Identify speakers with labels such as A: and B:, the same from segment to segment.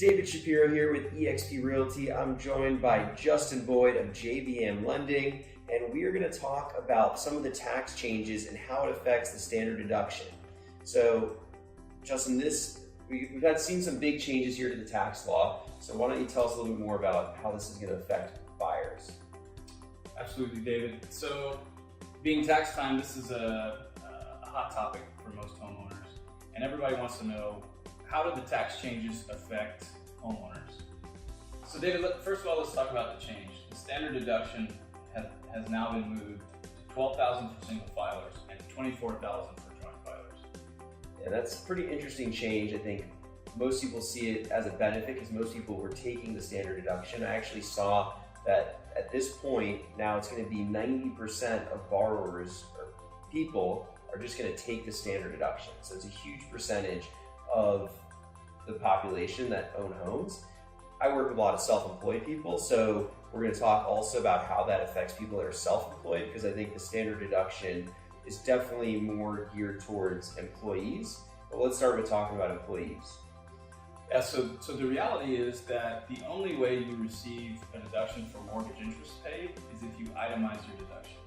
A: David Shapiro here with eXp Realty. I'm joined by Justin Boyd of JVM Lending, and we are going to talk about some of the tax changes and how it affects the standard deduction. So, Justin, we've seen some big changes here to the tax law. So why don't you tell us a little bit more about how this is going to affect buyers?
B: Absolutely, David. So, being tax time, this is a hot topic for most homeowners, and everybody wants to know, how do the tax changes affect homeowners? So David, first of all, let's talk about the change. The standard deduction has now been moved to $12,000 for single filers and $24,000 for joint filers.
A: Yeah, that's a pretty interesting change. I think most people see it as a benefit because most people were taking the standard deduction. I actually saw that at this point, now it's going to be 90% of borrowers or people are just going to take the standard deduction. So it's a huge percentage of the population that own homes. I work with a lot of self-employed people, so we're going to talk also about how that affects people that are self-employed, because I think the standard deduction is definitely more geared towards employees. But let's start with talking about employees.
B: Yeah, so the reality is that the only way you receive a deduction for mortgage interest paid is if you itemize your deduction.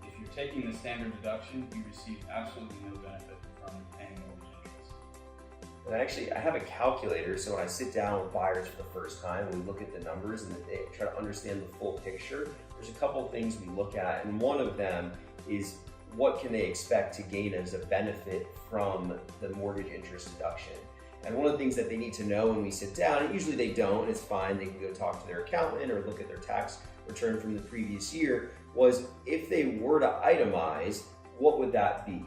B: If you're taking the standard deduction, you receive absolutely no benefit from paying mortgage interest.
A: And I have a calculator, so when I sit down with buyers for the first time and we look at the numbers and they try to understand the full picture, there's a couple of things we look at, and one of them is what can they expect to gain as a benefit from the mortgage interest deduction. And one of the things that they need to know when we sit down, and usually they don't, and it's fine, they can go talk to their accountant or look at their tax return from the previous year, was if they were to itemize, what would that be?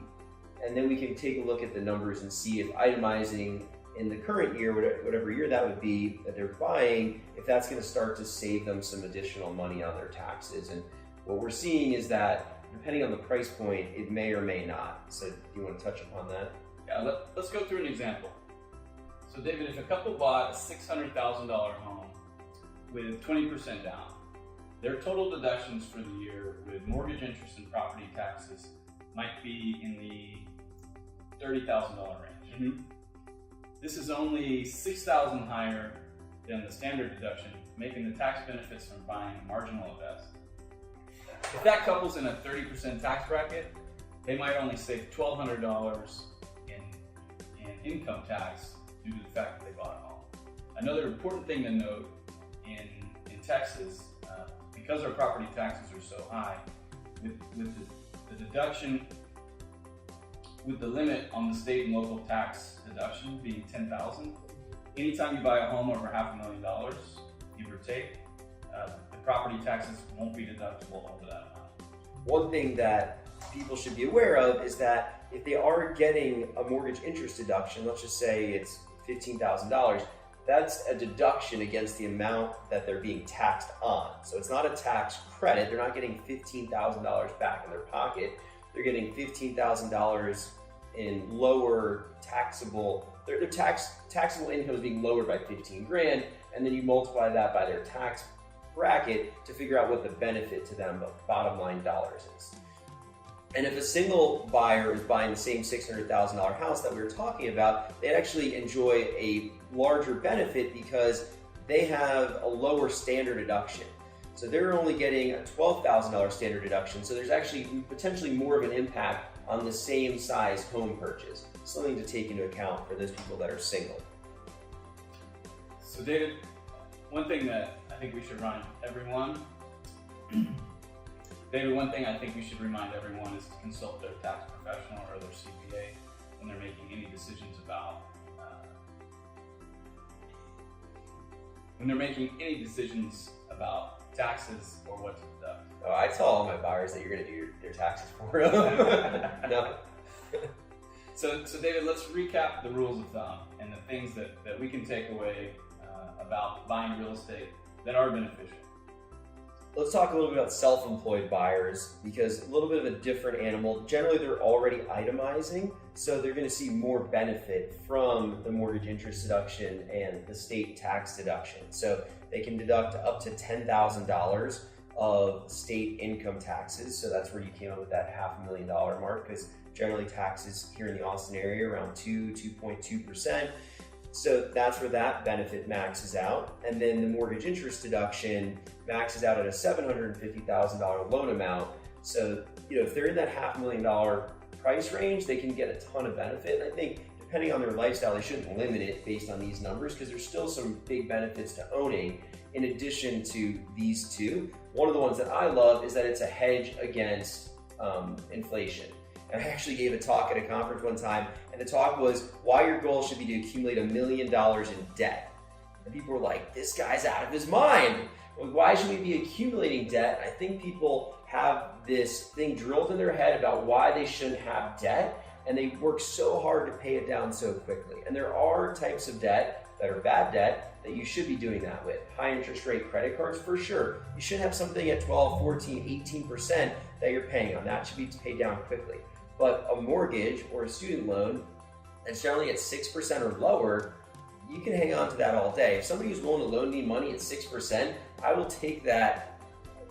A: And then we can take a look at the numbers and see if itemizing in the current year, whatever year that would be that they're buying, if that's going to start to save them some additional money on their taxes. And what we're seeing is that depending on the price point, it may or may not. So do you want to touch upon that?
B: Yeah, let's go through an example. So David, if a couple bought a $600,000 home with 20% down, their total deductions for the year with mortgage interest and property taxes might be in the $30,000 range.
A: Mm-hmm.
B: This is only $6,000 higher than the standard deduction, making the tax benefits from buying marginal at best. If that couple's in a 30% tax bracket, they might only save $1,200 in income tax due to the fact that they bought a home. Another important thing to note in Texas, because our property taxes are so high, with the deduction, with the limit on the state and local tax deduction being $10,000, anytime you buy a home over $500,000, give or take, the property taxes won't be deductible over that amount.
A: One thing that people should be aware of is that if they are getting a mortgage interest deduction, let's just say it's $15,000, that's a deduction against the amount that they're being taxed on. So it's not a tax credit. They're not getting $15,000 back in their pocket. They're getting $15,000 in lower taxable, their taxable income is being lowered by 15 grand, and then you multiply that by their tax bracket to figure out what the benefit to them, bottom line dollars is. And if a single buyer is buying the same $600,000 house that we were talking about, they actually enjoy a larger benefit because they have a lower standard deduction. So they're only getting a $12,000 standard deduction, so there's actually potentially more of an impact on the same size home purchase. Something to take into account for those people that are single.
B: So David, one thing that I think we should remind everyone is to consult their tax professional or their CPA when they're making any decisions about taxes or what to deduct.
A: Oh, I tell all my buyers that you're going to do their taxes for them. No.
B: So David, let's recap the rules of thumb and the things that we can take away about buying real estate that are beneficial.
A: Let's talk a little bit about self-employed buyers, because a little bit of a different animal. Generally, they're already itemizing, so they're going to see more benefit from the mortgage interest deduction and the state tax deduction. So they can deduct up to $10,000 of state income taxes. So that's where you came up with that $500,000 mark, because generally taxes here in the Austin area around 2.2%. So that's where that benefit maxes out. And then the mortgage interest deduction maxes out at a $750,000 loan amount. So, if they're in that $500,000 price range, they can get a ton of benefit. And I think depending on their lifestyle, they shouldn't limit it based on these numbers because there's still some big benefits to owning in addition to these two. One of the ones that I love is that it's a hedge against inflation. And I actually gave a talk at a conference one time, and the talk was why your goal should be to accumulate $1 million in debt. And people were like, this guy's out of his mind. Well, why should we be accumulating debt? I think people have this thing drilled in their head about why they shouldn't have debt, and they work so hard to pay it down so quickly. And there are types of debt that are bad debt that you should be doing that with. High interest rate credit cards, for sure. You should have something at 12, 14, 18% that you're paying on. That should be paid down quickly. But a mortgage or a student loan that's generally at 6% or lower, you can hang on to that all day. If somebody who's willing to loan me money at 6%, I will take that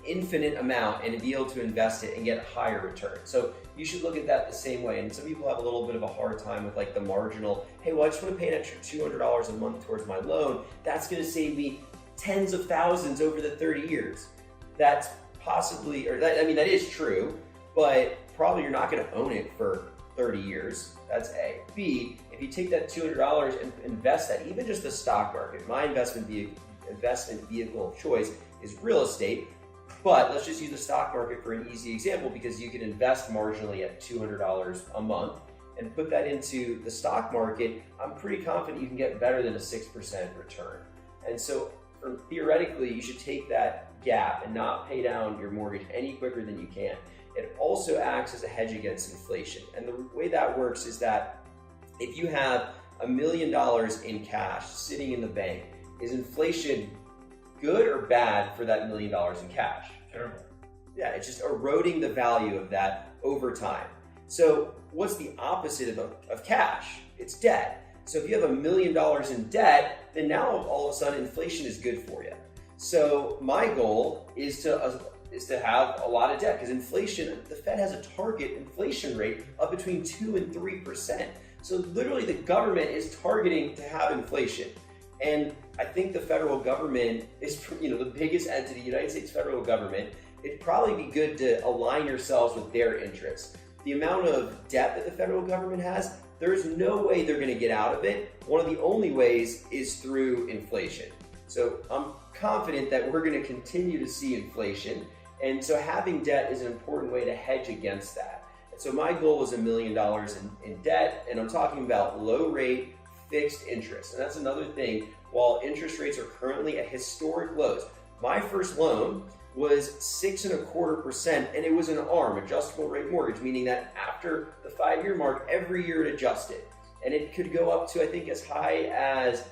A: infinite amount and be able to invest it and get a higher return. So you should look at that the same way. And some people have a little bit of a hard time with like the marginal, hey, well, I just want to pay an extra $200 a month towards my loan. That's going to save me tens of thousands over the 30 years. That's possibly, that is true, but probably you're not going to own it for 30 years. That's A. B, if you take that $200 and invest that, even just the stock market, my investment vehicle of choice is real estate. But let's just use the stock market for an easy example because you can invest marginally at $200 a month and put that into the stock market. I'm pretty confident you can get better than a 6% return. And so theoretically, you should take that gap and not pay down your mortgage any quicker than you can. It also acts as a hedge against inflation. And the way that works is that if you have $1 million in cash sitting in the bank, is inflation good or bad for that $1 million in cash?
B: Terrible.
A: Yeah, it's just eroding the value of that over time. So what's the opposite of cash? It's debt. So if you have $1 million in debt, then now all of a sudden inflation is good for you. So my goal is to have a lot of debt because inflation, the Fed has a target inflation rate of between 2 and 3%. So literally the government is targeting to have inflation. And I think the federal government is, the biggest entity, United States federal government. It'd probably be good to align yourselves with their interests. The amount of debt that the federal government has, there's no way they're going to get out of it. One of the only ways is through inflation. So I'm confident that we're going to continue to see inflation. And so having debt is an important way to hedge against that. And so my goal was $1 million in debt, and I'm talking about low rate, fixed interest. And that's another thing. While interest rates are currently at historic lows, my first loan was 6.25%, and it was an ARM, adjustable rate mortgage, meaning that after the 5-year mark, every year it adjusted. And it could go up to, I think, as high as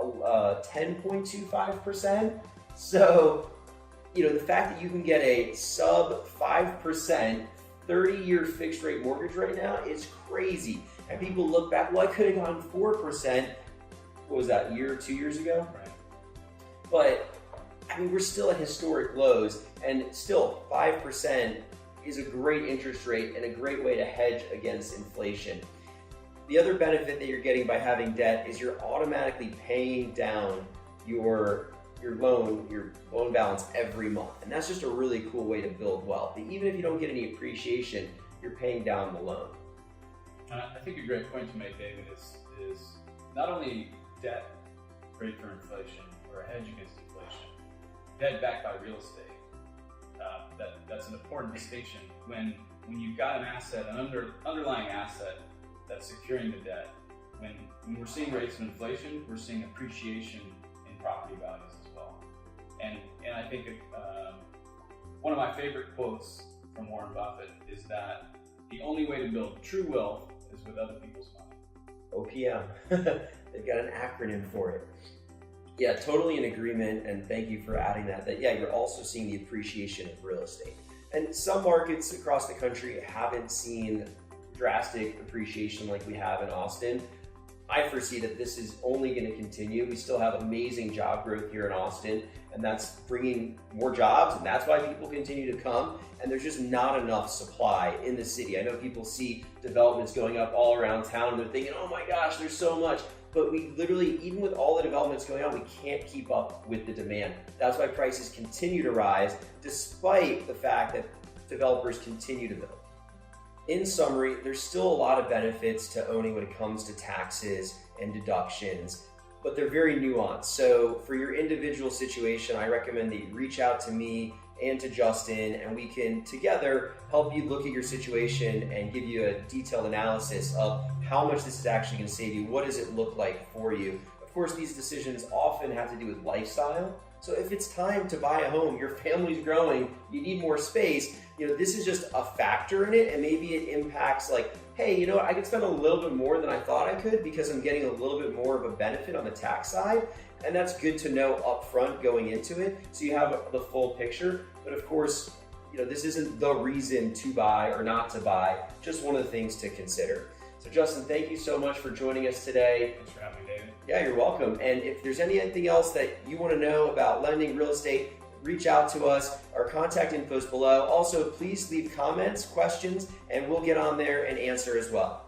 A: 10.25%. So, the fact that you can get a sub 5% 30-year fixed rate mortgage right now is crazy. And people look back, well, I could have gone 4%. What was that, a year or 2 years ago?
B: Right.
A: But we're still at historic lows, and still 5% is a great interest rate and a great way to hedge against inflation. The other benefit that you're getting by having debt is you're automatically paying down your loan balance every month. And that's just a really cool way to build wealth. Even if you don't get any appreciation, you're paying down the loan.
B: I think a great point to make, David, is not only debt great for inflation or a hedge against inflation, debt backed by real estate. That's an important distinction. When you've got an asset, an underlying asset that's securing the debt, when we're seeing rates of inflation, we're seeing appreciation in property values as well. And I think one of my favorite quotes from Warren Buffett is that the only way to build true wealth is with other people's money.
A: OPM. They've got an acronym for it. Yeah, totally in agreement, and thank you for adding that. You're also seeing the appreciation of real estate. And some markets across the country haven't seen drastic appreciation like we have in Austin. I foresee that this is only going to continue. We still have amazing job growth here in Austin, and that's bringing more jobs, and that's why people continue to come. And there's just not enough supply in the city. I know people see developments going up all around town, and they're thinking, oh my gosh, there's so much. but we literally, even with all the developments going on, we can't keep up with the demand. That's why prices continue to rise despite the fact that developers continue to build. In summary, there's still a lot of benefits to owning when it comes to taxes and deductions, but they're very nuanced. So for your individual situation, I recommend that you reach out to me and to Justin, and we can together help you look at your situation and give you a detailed analysis of how much this is actually going to save you. What does it look like for you? Of course, these decisions often have to do with lifestyle. So if it's time to buy a home, your family's growing, you need more space, this is just a factor in it, and maybe it impacts like, hey, you know what, I could spend a little bit more than I thought I could because I'm getting a little bit more of a benefit on the tax side. And that's good to know up front going into it, so you have the full picture. But of course, this isn't the reason to buy or not to buy, just one of the things to consider. So Justin, thank you so much for joining us today.
B: Thanks for having me, David.
A: Yeah, you're welcome. And if there's anything else that you want to know about lending real estate, reach out to us. Our contact info is below. Also, please leave comments, questions, and we'll get on there and answer as well.